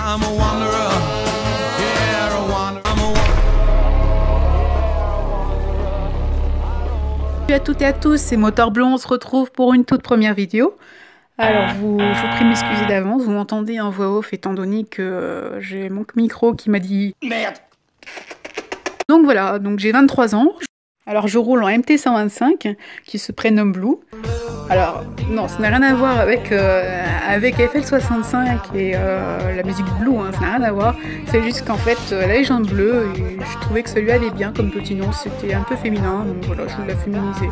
I'm a wanderer. Yeah, a wanderer. Salut à toutes et à tous, c'est Moteur Blond, on se retrouve pour une toute première vidéo. Alors, je vous prie de m'excuser d'avance, vous m'entendez en voix off étant donné que j'ai mon micro qui m'a dit merde. Donc voilà, donc j'ai 23 ans. Alors je roule en MT125 qui se prénomme Blue. Alors non, ça n'a rien à voir avec, avec FL65 et la musique Blue, hein, ça n'a rien à voir. C'est juste qu'en fait la légende bleue, et je trouvais que ça lui allait bien comme petit nom, c'était un peu féminin, donc voilà, je voulais la féminiser.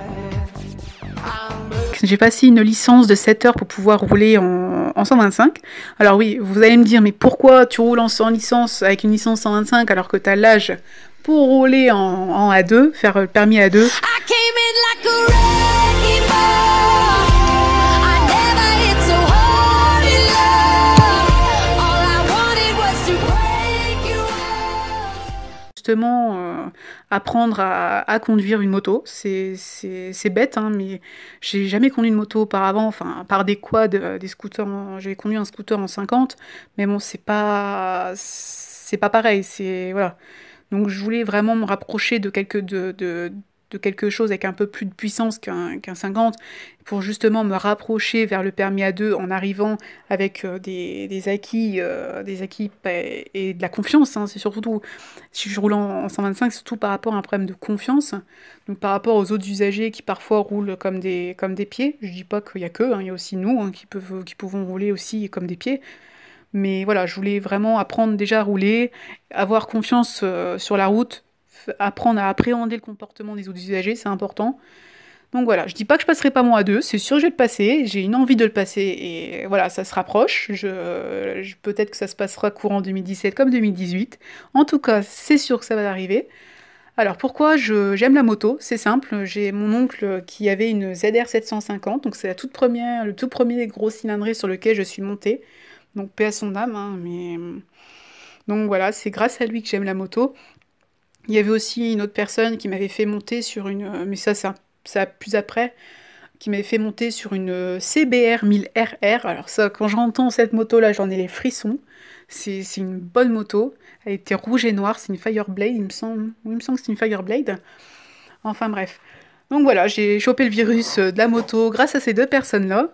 J'ai passé une licence de 7 heures pour pouvoir rouler en 125. Alors oui, vous allez me dire, mais pourquoi tu roules en licence avec une licence 125 alors que tu as l'âge pour rouler en A2, faire le permis A2? Justement, apprendre à conduire une moto, c'est bête, hein, mais j'ai jamais conduit une moto auparavant, enfin, à part des quads, des scooters, j'ai conduit un scooter en 50, mais bon, c'est pas pareil, c'est, voilà. Donc je voulais vraiment me rapprocher de quelque chose avec un peu plus de puissance qu'un 50, pour justement me rapprocher vers le permis A2 en arrivant avec des acquis et de la confiance, hein, c'est surtout, si je roule en 125, c'est surtout par rapport à un problème de confiance, donc par rapport aux autres usagers qui parfois roulent comme des pieds. Je dis pas qu'il y a que, hein, il y a aussi nous, hein, qui pouvons rouler aussi comme des pieds. Mais voilà, je voulais vraiment apprendre déjà à rouler, avoir confiance sur la route, apprendre à appréhender le comportement des autres usagers, c'est important. Donc voilà, je dis pas que je passerai pas mon A2, c'est sûr que je vais le passer, j'ai une envie de le passer, et voilà, ça se rapproche. Peut-être que ça se passera courant 2017 comme 2018. En tout cas, c'est sûr que ça va arriver. Alors pourquoi j'aime la moto? C'est simple, j'ai mon oncle qui avait une ZR 750, donc c'est le tout premier gros cylindré sur lequel je suis montée. Donc paix à son âme, hein, mais... Donc voilà, c'est grâce à lui que j'aime la moto. Il y avait aussi une autre personne qui m'avait fait monter sur une... Mais ça plus après, qui m'avait fait monter sur une CBR 1000RR. Alors ça, quand j'entends cette moto-là, j'en ai les frissons. C'est une bonne moto. Elle était rouge et noire, c'est une Fireblade, il me semble que c'est une Fireblade. Enfin bref. Donc voilà, j'ai chopé le virus de la moto grâce à ces deux personnes-là.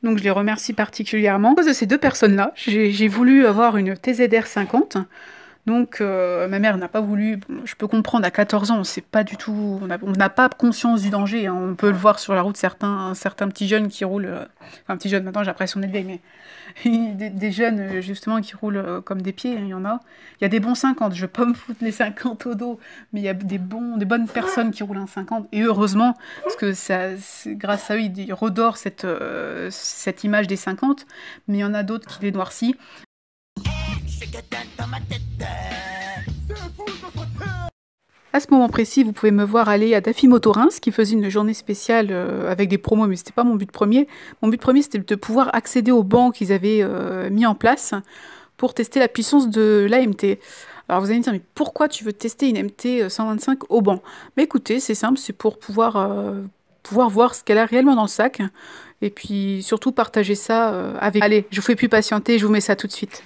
Donc je les remercie particulièrement. À cause de ces deux personnes-là, j'ai voulu avoir une TZR 50. Donc ma mère n'a pas voulu, bon, je peux comprendre, à 14 ans, on sait pas du tout, on n'a pas conscience du danger, hein. On peut le voir sur la route, certains petits jeunes qui roulent, enfin petits jeunes, maintenant j'ai l'impression d'être vieille, mais des jeunes justement qui roulent comme des pieds, hein, il y en a. Il y a des bons 50, je veux pas me foutre les 50 au dos, mais il y a des bonnes personnes qui roulent un 50, et heureusement, parce que grâce à eux, ils redorent cette image des 50, mais il y en a d'autres qui les noircissent. À ce moment précis, vous pouvez me voir aller à Daffy Moto Reims, qui faisait une journée spéciale avec des promos, mais c'était pas mon but premier. Mon but premier, c'était de pouvoir accéder aux bancs qu'ils avaient mis en place pour tester la puissance de l'AMT. Alors vous allez me dire, mais pourquoi tu veux tester une MT 125 au banc? Mais écoutez, c'est simple, c'est pour pouvoir voir ce qu'elle a réellement dans le sac, et puis surtout partager ça avec... Allez, je vous fais plus patienter, je vous mets ça tout de suite.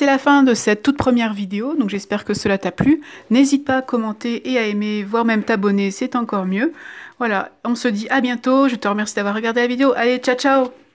la fin de cette toute première vidéo, donc j'espère que cela t'a plu. N'hésite pas à commenter et à aimer, voire même t'abonner, c'est encore mieux. Voilà, on se dit à bientôt, je te remercie d'avoir regardé la vidéo. Allez, ciao ciao!